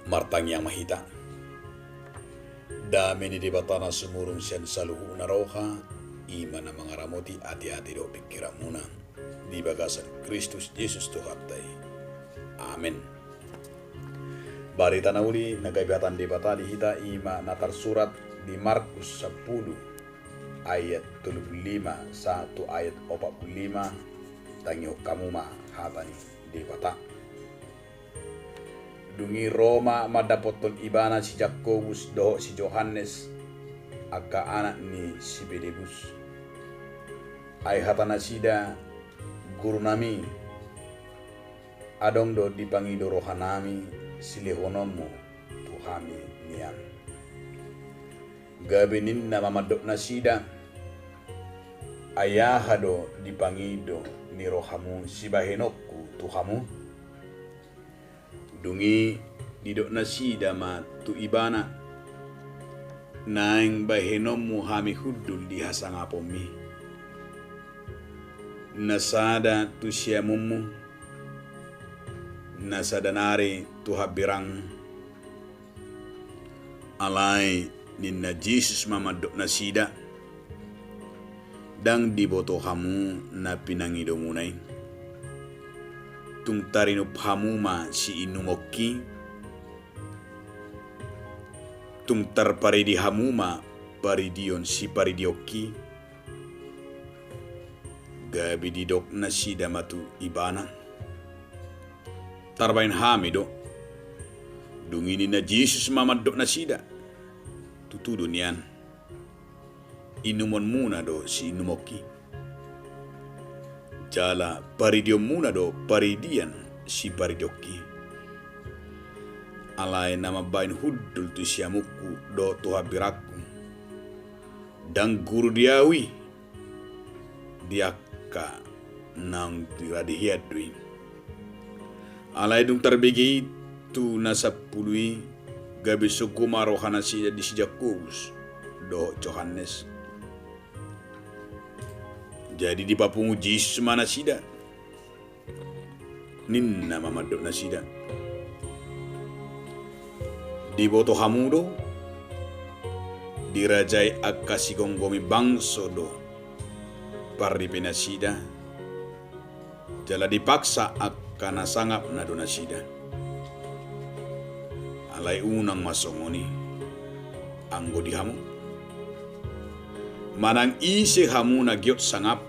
martang yang mahita. Dami ni di batana sumurung sian saluhu naroha, iman na mga ramoti ati-ati do pikiran muna. Di bagasan Kristus Yesus Tuhatay. Amen. Barita na uli, nagaibatan di bata di hita ima na tersurat di Markus 10 ayat 35 1 ayat 45 tangyo kamuma hatani di bata. Dungi Roma madapotol ibana si Jakobus doho si Johannes aga anak ni si Bedebus. Ay hatana sida guru nami adong do dipangido rohanami silehonomo tuhami nian. Gabinin na mamadok na sida ayahado dipangido ni rohamu si bahenokku tuhamu. Dungi didok na sida ma tu ibana naing bahenomu hami hudul di hasangapomi. Nasada tu siamumu nasadanari tu habirang alai ninna Jesus mamadok na sida dang diboto hamu na pinangido munay. Tung tarinup hamu ma si inumoki, tung tarparidi hamu ma paridion si paridioki, gabi didok na sida matu ibana. Tarbain hamido, dungini na Jesus mamadok na sida, tutudo niyan. Inumon muna do si inumoki. Jala paridio muna do paridian si paridioki. Alai nama bain hudul tu siamuku do tuhabiraku. Dan guru diawi diaka nang diradihiadui. Alai dung terbigi tu nasapului gabi sukuma rohana si di si Jakobus do Johannes. Jadi di papungu Jesus mana sida ninna mamadok na sida di boto hamudo dirajai akasi gonggomi bangso do parripena sida jala dipaksa akana sangap na do na sida alai unang masongoni anggo di hamu manang isi hamu na giot sangap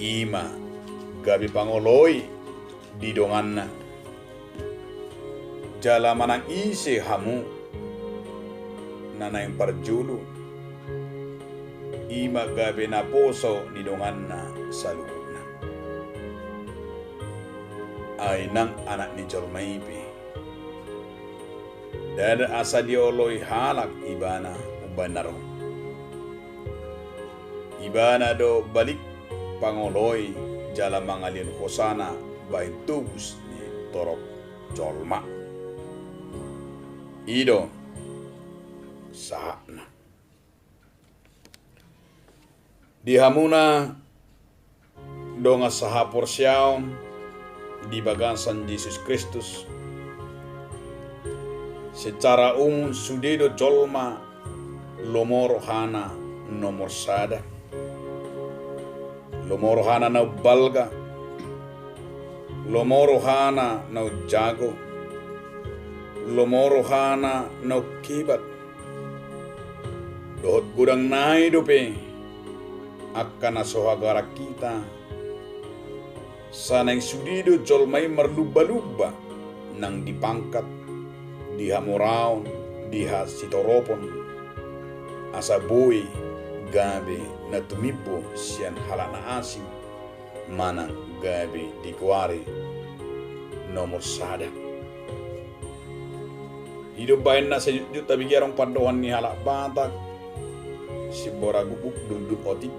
ima gabi pangoloi di donganna jala manang isi hamu nanay parjulu ima gabi na poso di donganna salugna ay nang anak ni Jormaipi dan asa dioloi halak ibana ubanaro ibana do balik pangoloi jala mangalin hosana bain tubus ni torok colma ido sahana di hamuna donga saha porsiaw di bagasan Yesus Kristus secara umum sudedo colma lomoro hana nomor sada lomoro hana na balga, lomoro hana na jago, lomoro hana na kibat. Dohot gudang nai dope, akan asohagara kita. Sanang sudido jolmai merluba-luba, nang dipangkat, dihamuraon, dihasitoropon, asabui, gabi na tumipo siyan halana asing manang gabi dikuari nomor sada. Hidup bayan na sa juta bigyarong pandohan ni halak batak si bora gubuk duduk otik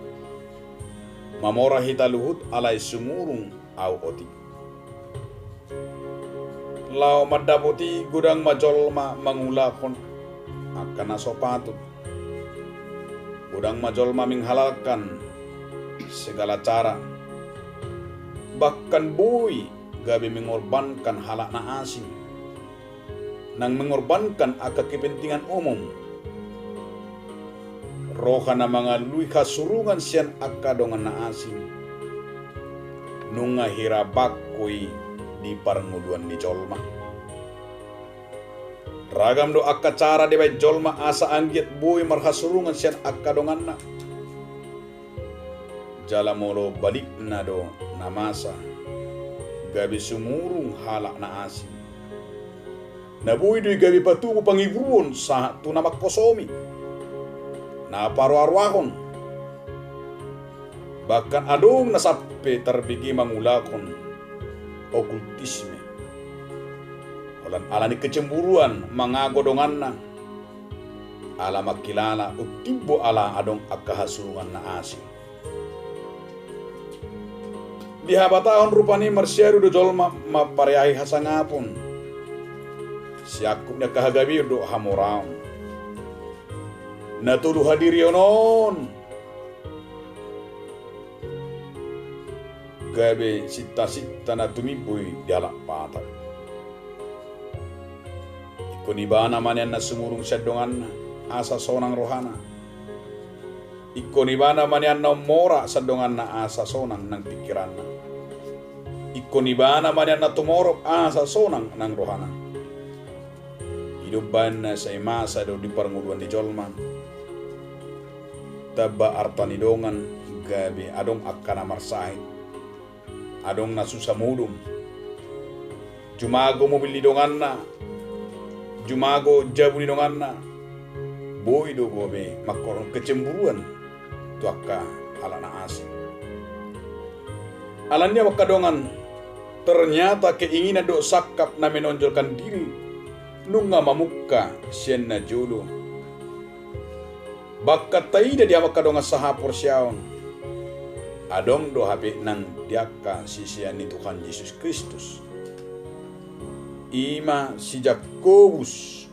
mamora hita luhut alay sumurung au otik lao madapoti gudang majolma mangulakon akan asopatut gudang majolma menghalalkan segala cara bahkan bui gabi mengorbankan halak na asing nang mengorbankan aka kepentingan umum. Roha na mga lui kasurungan siyan aka dongan na asing. Nunga hirabak ko'y di paranguluan ni Jolma. Ragam do aka cara di bay Jolma asa anggit buhay marhasurungan siyan aka dongan na. Jala molo balik na do namasa. Gabi sumurung halak na asing. Nabuhay do'y gabi patubo pangiburon sa tunamak kosomi. Na paru-arwahon. Bahkan adong nasapi terbigi mangulakon okultisme. Walan ala ni kecemburuan mangagodongan na. Ala makilala utibo ala adong akahasurungan na asing. Di habatahon rupani marsyaru do Jolma mapareahi hasangapon. Siakup na kahagabi do hamoraon. Natuluh hadiri onon. Gabe sita-sita na tumiboy di alak patag. Ikon iba naman yan na sumurung syadongan na asa sonang rohana. Ikon iba naman yan na mora sa dongan na asa sonang ng pikiran na. Ikon iba naman yan na tumorok asa sonang ng rohana. Hidupan na sa imasa daw di paranguluan di Jolman. Taba artanidongan gabi adong akkana marsahit. Adong nasusamudum. Jumago mobilidongan na. Jumago jabulidongan na. Boy do gobe makorong kecemburuan. Tu akka ala na asing. Alannya wakadongan. Ternyata keinginan do sakap na menonjolkan diri. Nunga mamukka siyan na jolo. Bakat taida dia makadonga sahapor siyaon. Adong do hape nang diaka sisian ni Tuhan Yesus Kristus. Ima si Jakobus.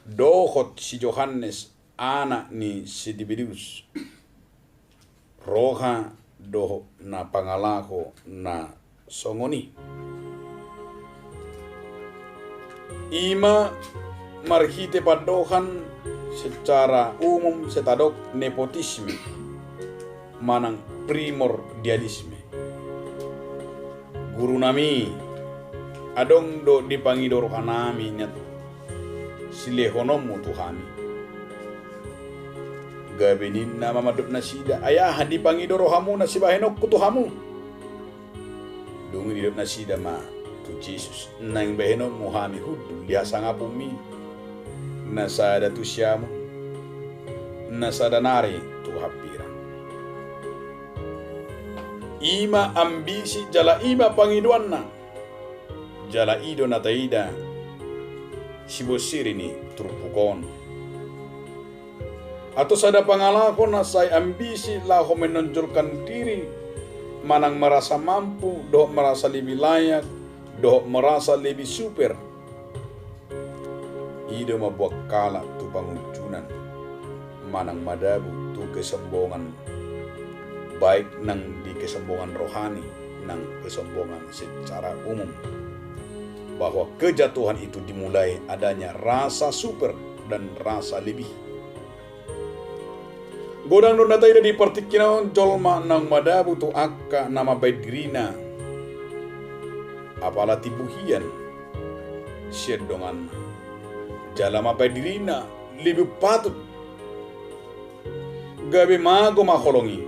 Dohot si Yohanes anak ni si Dibidius. Roha doho na pangalako na songoni. Ima marhite padohan secara umum setadok nepotisme manang primordialisme. Guru nami adong do dipangidor kanami nyat silehonomu tuhami. Gabenin na mamadop na sida ayah dipangidor hamu na sibahenok kutuhamu. Dungi didop na sida ma tu Jesus nang beheno muhami hudu liasa ngapumi nasada tu syamu nasada nari tu hapira. Ima ambisi jala ima pangiduan na jala ido na taida sibosiri ni turpukon atau sada pangalakon na say ambisi laho menonjolkan diri manang merasa mampu doh merasa lebih layak doh merasa lebih super. Ido mabuak kala tu panguncunan manang madabu tu kesombongan baik nang di kesombongan rohani nang kesombongan secara umum bahwa kejatuhan itu dimulai adanya rasa super dan rasa lebih. Godang don datai di partikinan Jolma nang madabu tu akka nama baidrina apala tibuhian syedongan jalama baidrina lebih patut gabe mago maholongi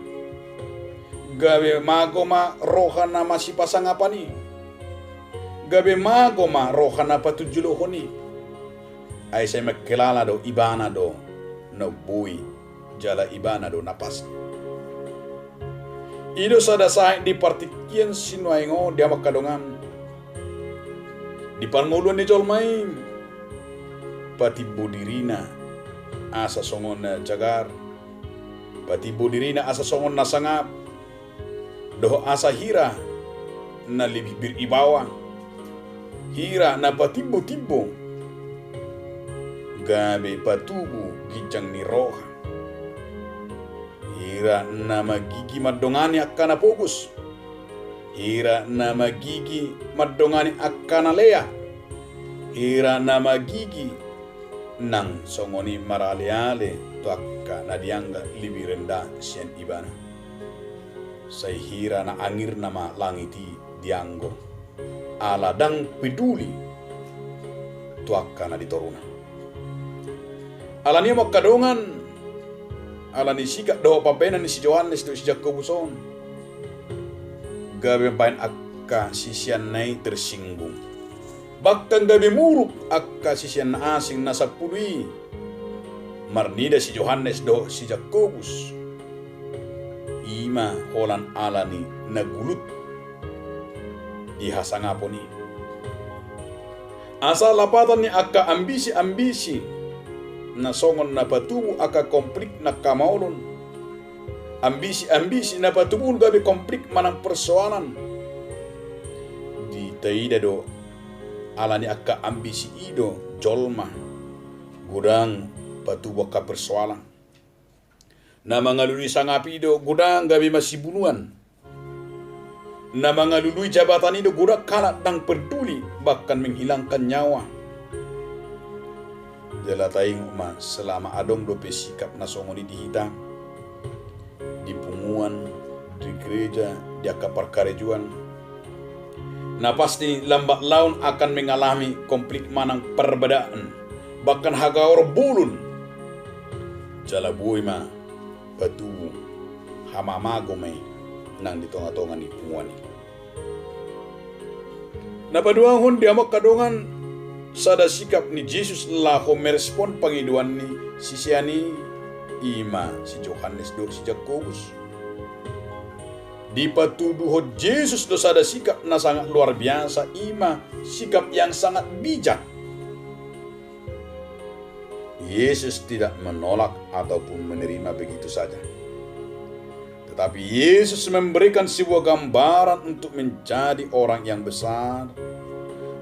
gabe mago ma rohana masih pasang apa nih gabe mago ma rohana patujulohoni ay say magkilala do ibana do no buwi jala ibana do napas ido sada sa di partikian sinuaingo dia makadongan di panguluan ni Jolmai pati budirina asa songon na jagar pati budirina asa songon na sangap doh asa hira na lebih beribawa hira na patibo-tibo gabe patubu gijang ni roha hira na magigi madongani akana fokus hira na magigi madongani akana lea ira nama gigi nang songoni marale-ale tuakka na diangga lebih rendah sian ibana. Sai hira na angir nama langiti dianggo ala dang peduli tuakka na ditoruna. Ala ni makadongan ala ni sikap doa papena ni si Johannes do si Jakobuson. Gabe pain akka sisian nai tersinggung. Bahkan gabe muruk akka sisian asing na sapului. Marnida si Johannes do si Jakobus. Ima holan alani nagulut di hasangaponi. Asal lapatan ni akka ambisi-ambisi na songon na patubu akka konflik na kamaulon. Ambisi-ambisi na patubu gabe konflik manang persoalan. Di taida do alani akka ambisi ido jolma gudang patubu akka persoalan. Na mangalului sangapi ido gudang gabe masih bunuhan. Na mangalului jabatan ido gudang kalat dang peduli bahkan menghilangkan nyawa. Jelataing uma selama adong dope sikap nasongoni dihita di punguan, di gereja, di akapar karejuan. Nah pasti lambat laun akan mengalami konflik manang perbedaan, bahkan hagaor bulun. Jala buoi ma batu hamamago me nang di tonga-tonga ni punguan ni. Nah paduahon diamak kadongan sada sikap ni Jesus laho merespon pangiduan ni sisiani ima si Johannes do si Jakobus. Di patuduh Jesus do sada sikap na sangat luar biasa, ima sikap yang sangat bijak. Yesus tidak menolak ataupun menerima begitu saja. Tetapi Yesus memberikan sebuah gambaran untuk menjadi orang yang besar,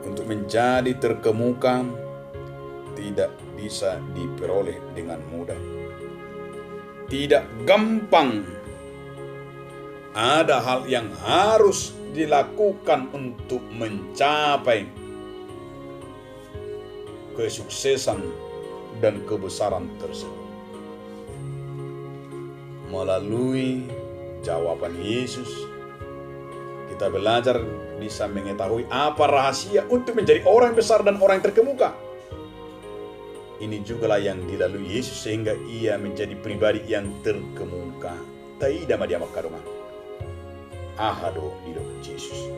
untuk menjadi terkemuka, tidak bisa diperoleh dengan mudah. Tidak gampang. Ada hal yang harus dilakukan untuk mencapai kesuksesan dan kebesaran tersebut. Melalui jawaban Yesus, kita belajar bisa mengetahui apa rahasia untuk menjadi orang besar dan orang terkemuka. Ini jugalah yang dilalui Yesus sehingga ia menjadi pribadi yang terkemuka. Taida madiamak kadongan. Ahado didok Yesus.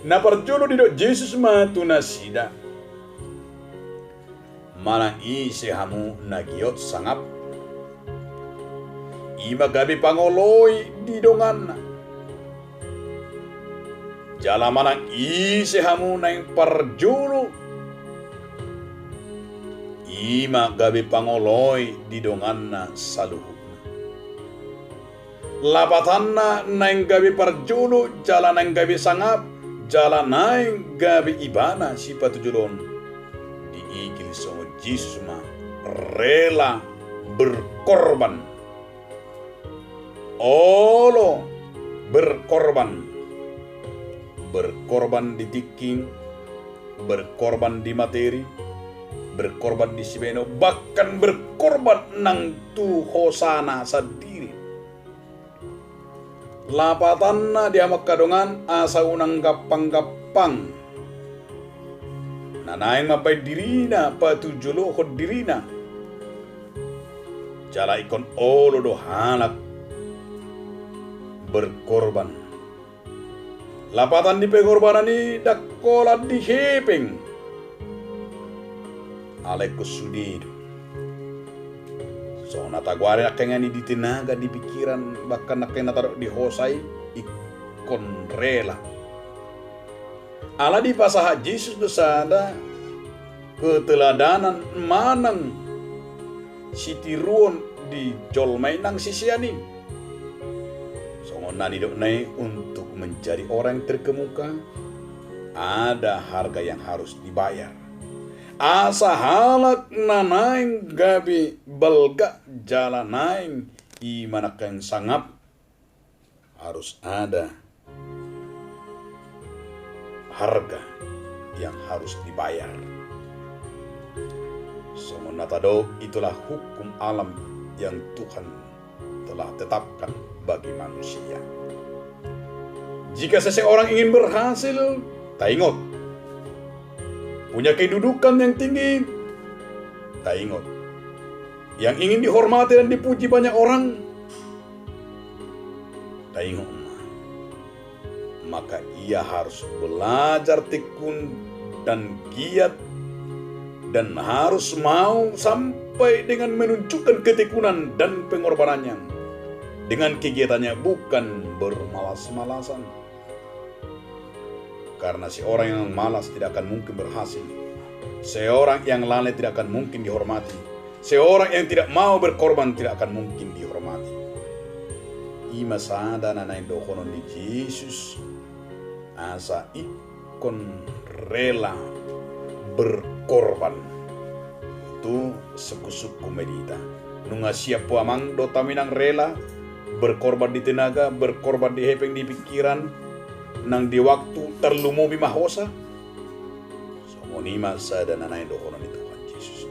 Na parjono didok Yesus matuna sida. Manang isi hamu nagiot sangap. Ima gabi pangoloi didongan. Jala manang isi hamu naing parjono. Ima gabi pangoloi didonganna saluhu. Lapatanna naing gabi parjulu, jalan naing gabi sangap, jalan naing gabi ibana si patujulon. Diigil sama Yesus ma rela berkorban. Olo berkorban. Berkorban di tiking, berkorban di materi, berkorban di sibeno, bahkan berkorban nang tu hosana sendiri. Lapatanna dia makadongan asa unang gapang-gapang. Nanaing mapai dirina patujulo hod dirina. Jala ikon olo do hanak berkorban. Lapatan di pengorbanan ni dakola di hepeng. Alekus sudido. So natagwari na kaya ni di tinaga di pikiran bahkan na kaya natarok di hosay ikon rela. Ala di pasaha Jesus dosada keteladanan manang sitiruon di jolmay nang sisiani. So nani dok nai untuk menjadi orang yang terkemuka ada harga yang harus dibayar. Asa halak nanaing gabi belga jalanaing imanakang sangap harus ada harga yang harus dibayar. Semenatado itulah hukum alam yang Tuhan telah tetapkan bagi manusia. Jika seseorang ingin berhasil, ingat, punya kedudukan yang tinggi, ingat, yang ingin dihormati dan dipuji banyak orang, ingat, maka ia harus belajar tekun dan giat dan harus mau sampai dengan menunjukkan ketekunan dan pengorbanannya dengan kegiatannya, bukan bermalas-malasan. Karena seorang yang malas tidak akan mungkin berhasil. Seorang yang lalai tidak akan mungkin dihormati. Seorang yang tidak mau berkorban tidak akan mungkin dihormati. Ima sada nanay dokonon di Yesus asa ikon rela berkorban. Itu suku-suku medita. Nunga siap puamang do taminang rela berkorban di tenaga, berkorban di hepeng di pikiran, nang di waktu terlumumi mahosa. Somonima sada nanay dokonon itu kan Yesus.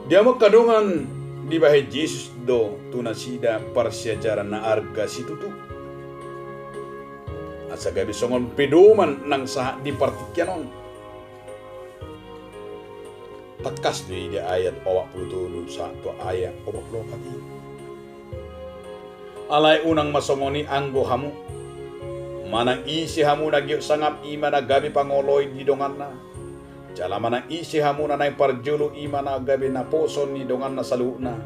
Dia makadungan di bahai Yesus do tunasida parsiajaran na arga situ tu. Asa gabi songon pedoman nang sah di partikyanon. Tekas di ayat 27 satu ayat 24. Alay unang masomoni anggo hamu. Manang isi hamu nagyo sangap ima na gabi pangoloy di donganna. Jala manang isi hamu na nay parjulu ima na gabi na poson ni donganna saluna.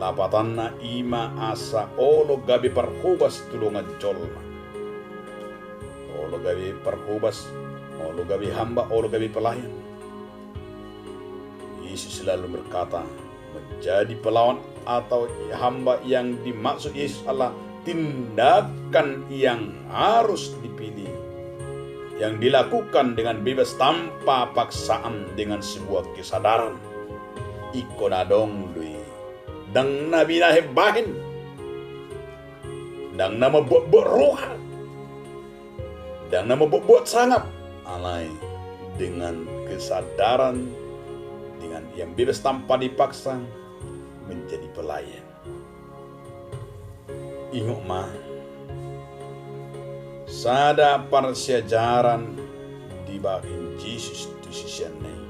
Lapatan na ima asa olo gabi parhubas tulungan jolma. Olo gabi parhubas, olo gabi hamba, olo gabi pelayan. Yesus selalu berkata, menjadi pelawan atau hamba yang dimaksud Yesus adalah tindakan yang harus dipilih, yang dilakukan dengan bebas tanpa paksaan dengan sebuah kesadaran. Ikonadong dui dang nabi nahebahin, dang nama buat roha, dang nama buat sangap, alai dengan kesadaran, dengan yang bebas tanpa dipaksa menjadi pelayan. Ingat mah, sada parsiajaran di bahin Yesus tu sisianai.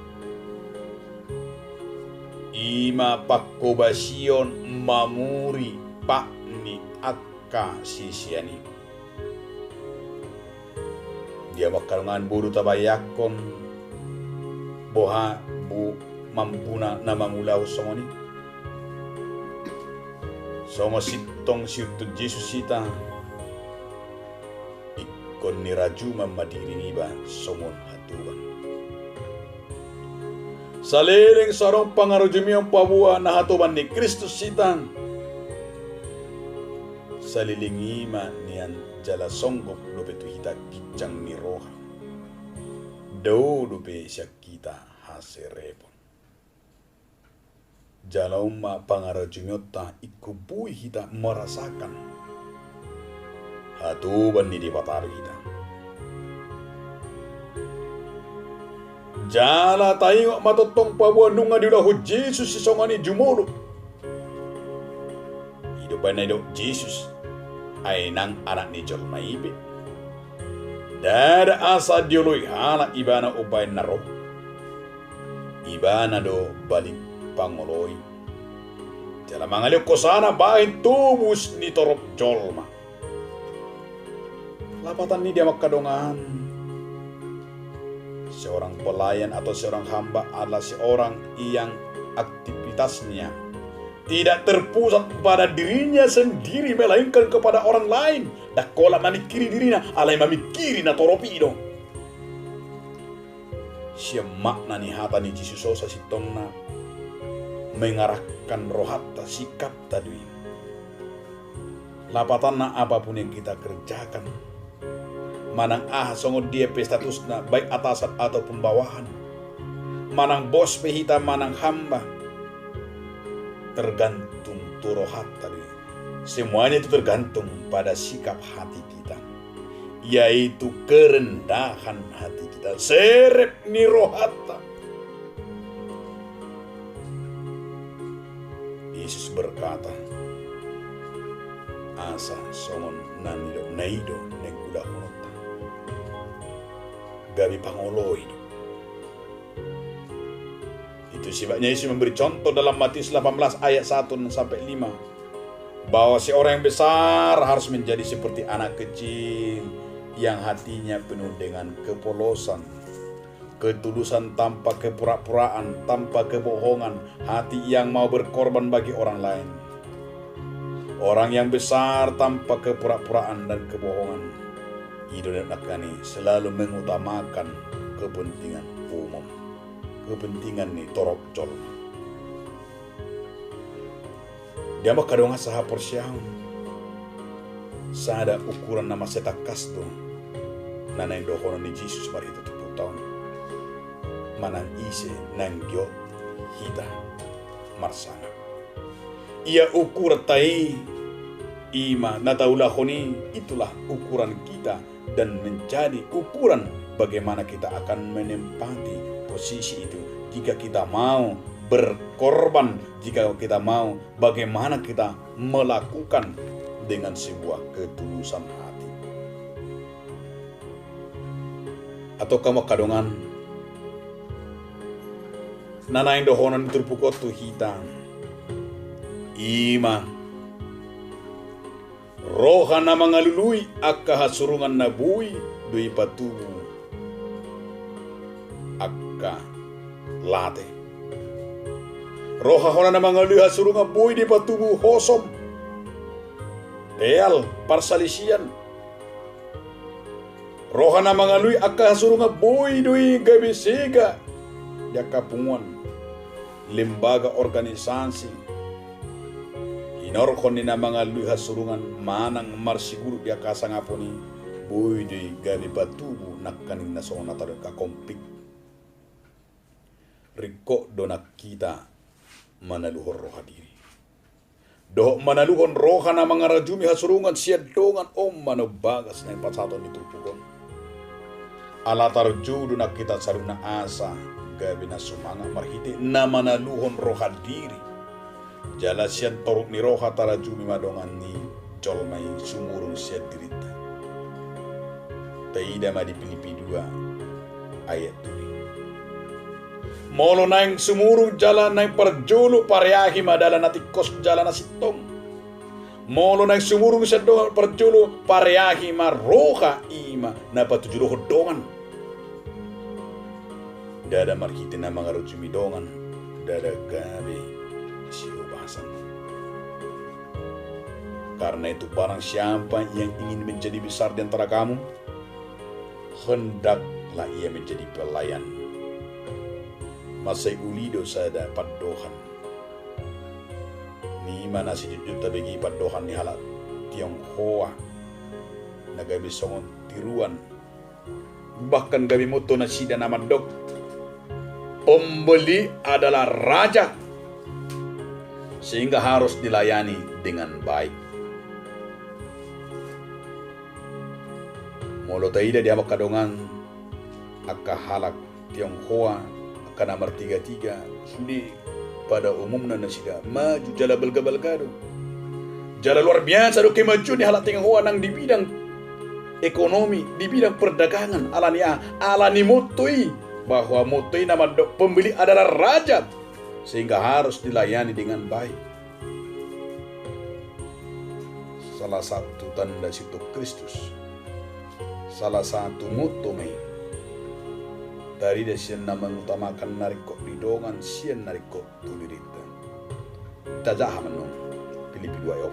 Ima pakobasion mamuri pak ni akka sisiani. Dia bakalangan buru tabayakon boha bu mampuna na mangulau songoni. Songo sitong siutut Yesus sita ikon ni raju mamadiri niba somon hatuan. Saliring sarong pangarujumi ang pabuha na hatuban ni Kristus sita. Salilingima niyan jala songgok lupe tu hita kijang ni roha. Do lupe siya kita haserepon. Jalauma pangarajumyota ikubui hita merasakan hatuban ni dibatari hita. Jala tayo matotong pabuan nunga diulahu Jesus sisongani jumulu. Hidupan na hidup Jesus ay nang anak ni Jolma ibe. Dada asa diuluy hala ibana ubay na roh. Ibana do balik pangoloy. Jala mangalip ko sana bahin tubus ni torok Jolma. Lapatan ni dia makadongan. Seorang pelayan atau seorang hamba adalah seorang yang aktivitasnya tidak terpusat pada dirinya sendiri, melainkan kepada orang lain. Dakola mamikiri dirinya, alay mamikiri na toropido. Siya makna ni hata ni Jesus sa sitong na mengarahkan rohata sikap tadi. Lapatan na apapun yang kita kerjakan, manang songod dia pe statusna baik atasan ataupun bawahan, manang bos pehita manang hamba, tergantung turohat tadi. Semuanya itu tergantung pada sikap hati kita. yaitu kerendahan hati kita. Serep ni rohata. Yesus berkata, asa songon nanido naido negula hunota. Gabi pangoloi. Itu sebabnya Yesus memberi contoh dalam Matius 18 ayat 1 sampai 5. Bahwa si orang yang besar harus menjadi seperti anak kecil yang hatinya penuh dengan kepolosan, ketulusan tanpa kepura-puraan, tanpa kebohongan, hati yang mau berkorban bagi orang lain. Orang yang besar tanpa kepura-puraan dan kebohongan, idolakani selalu mengutamakan kepentingan umum, kepentingan ni torok col. Dia mah kadang saha persiahan. Sada ukuran nama setakas do. Nana yang dohono ni Yesus mari itu 70 tahun. Manang ise nanggyo hita marsana. Ia ukur tai ima nataulahoni, itulah ukuran kita dan menjadi ukuran bagaimana kita akan menempati posisi itu. Jika kita mau berkorban, jika kita mau bagaimana kita melakukan dengan sebuah ketulusan hati. Atau kamu kadongan nanain dohonan terpukot tu hitam ima rohana mangalului akka hasurungan nabui dui patubu akka late. Roha hona na mga luha surunga boy di patubu hosom. Real parsalisian. Roha na mga luhi aka surunga boy dui gabisiga. Dia kapungan. Lembaga organisasi. Inorkon ni na mga luha surungan manang marsiguro dia kasangaponi boy dui gabi patubu nakaning nasona taro kakompik. Riko donak kita manaluhon roha diri. Doh manaluhon roha na mga rajumi hasurungan siya dongan manabagas na ipasaton nitupukon. Alatar judo na kita saruna asa gabi na sumanga marhiti na manaluhon roha diri. Jala siya toruk ni roha tarajumi madongan ni jolmay sumurung siya dirita. Taida di Filipi 2 ayat 2. Molo na yung sumurong jalan na yung parjolo pareahi madala na tikos jalan na sitong. Molo na yung sumurong sa parjolo pareahi maroka ima na patujulo hodongan. Dada marhiti na mga rujumidongan. Dada gabi siubasan. Karena itu barang siapa yang ingin menjadi besar di antara kamu, hendaklah ia menjadi pelayan. Masay ulido sada paddohan. Ni mana si juta bagi paddohan ni halat Tionghoa. Nagabi songon tiruan. Bahkan gabi moto na sida nama dok. Pembeli adalah raja. Sehingga harus dilayani dengan baik. Molo taida dia makadongan akka halak Tionghoa karena nomor 33 sudi pada umumnya nasida maju jala belga-belgado. Jala luar biasa do kemaju ni halat Tionghoa nang di bidang ekonomi, di bidang perdagangan alani motoi bahwa motoi nama pembeli adalah raja sehingga harus dilayani dengan baik. Salah satu tanda situ Kristus. Salah satu motto dari siyan na mengutamakan nariko bidongan siyan nariko tulirita. Tajahaman nung Filipi 2 ayat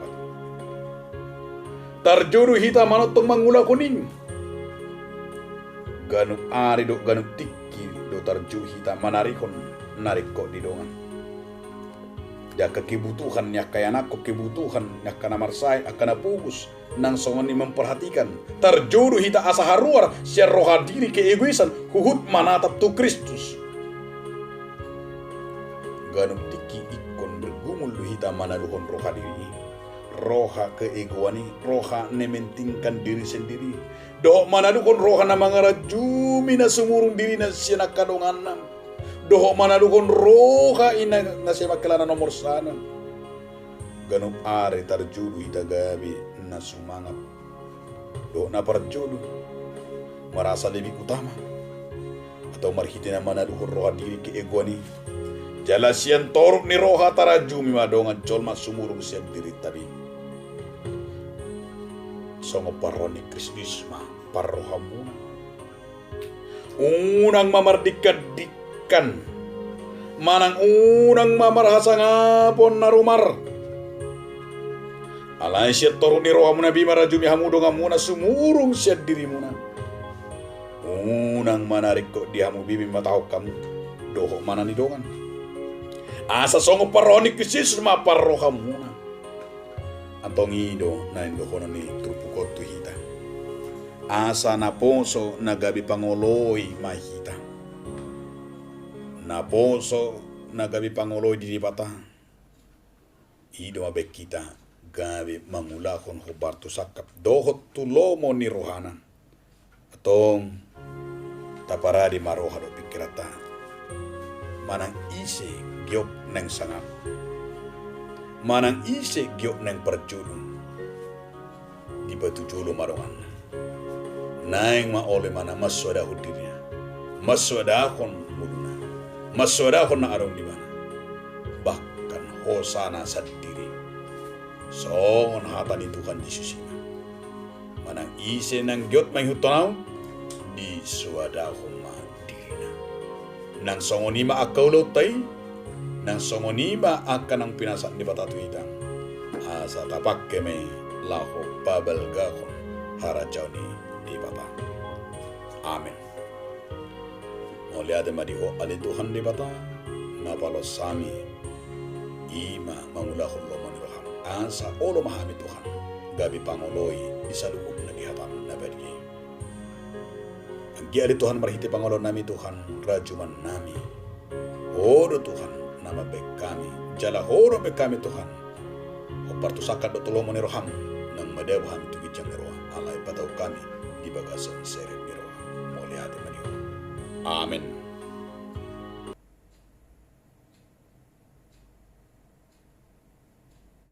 4. Tarjuru hita manotong mangula kuning. Ganuk ari do ganuk tiki do tarju hita manarikon nariko didongan. Ya kebutuhan ya kaya nako kebutuhan ya kana marsay akana pugus nang songon ni memperhatikan terjuru hita asa haruar siya roha diri keegoisan huhut manatap tu Kristus. Ganum tiki ikon bergumul lu hita manaluhon roha diri. Roha keegoani, roha nementingkan diri sendiri, Doh mana dukon roha na mga rajumi na sumurong diri na siya nakadungan nam. Doh mana dukon roha ina na siya magkalana nomor sana. Ganun ari tarjudo itagabi na sumangat. Doh na parjudo marasa lebih utama. Atau marhiti na mana dukon roha diri ke egwani. Jala siyan torok ni roha tarajumi madongan colma sumurong siya diri tabi. Songo paroni kristisma parrohamuna. Unang mamardikan manang unang mamarhasangapon narumar. Alay siya torok ni rohamuna bimarajumi hamudo ngamuna sumurong siya diri muna. Unang manarik ko di hamu bibi matahok kamu. Doho mana ni dongan. Asa songo paroni kristisma parrohamuna. Antong ido na indokono ni trupukotu hita. Asa na poso na gabi pangoloy mahita. Na poso na gabi pangoloy diribata. Ido mabek kita gabi mamulakon hubartu sakap dohot tulomo ni rohana. Atong taparadi maroha do pikirata. Manang ise giok neng sangap. Manang ise giok neng perjulo di batu julo marongan naing ma oleh mana maswada hudirnya maswada kon muduna maswada kon na arong di mana bahkan hosana sadiri songon hatan itu kan disusina manang ise nang giok may hutonaw di swada kon ma dirina nang songoni ma akaulo tay nang songonima akan ang pinasak di batatu hitang asa tapak keme laho babel gakon harajau ni di bata. Amin. Mulia de madiho ali Tuhan di bata napalo sami ima mangulahon lo maniraham asa olo mahami Tuhan gabi pangoloy isaluhub na gihatam na badgi. Ang giali Tuhan marhiti pangolon nami Tuhan rajuman nami odo Tuhan nama baik kami, jala horo baik kami Tuhan. Opartu sakat do tolong roham nang madewham tu gijang roh alai patau kami di bagasan seret roh. Mulia hati maniho. Amin.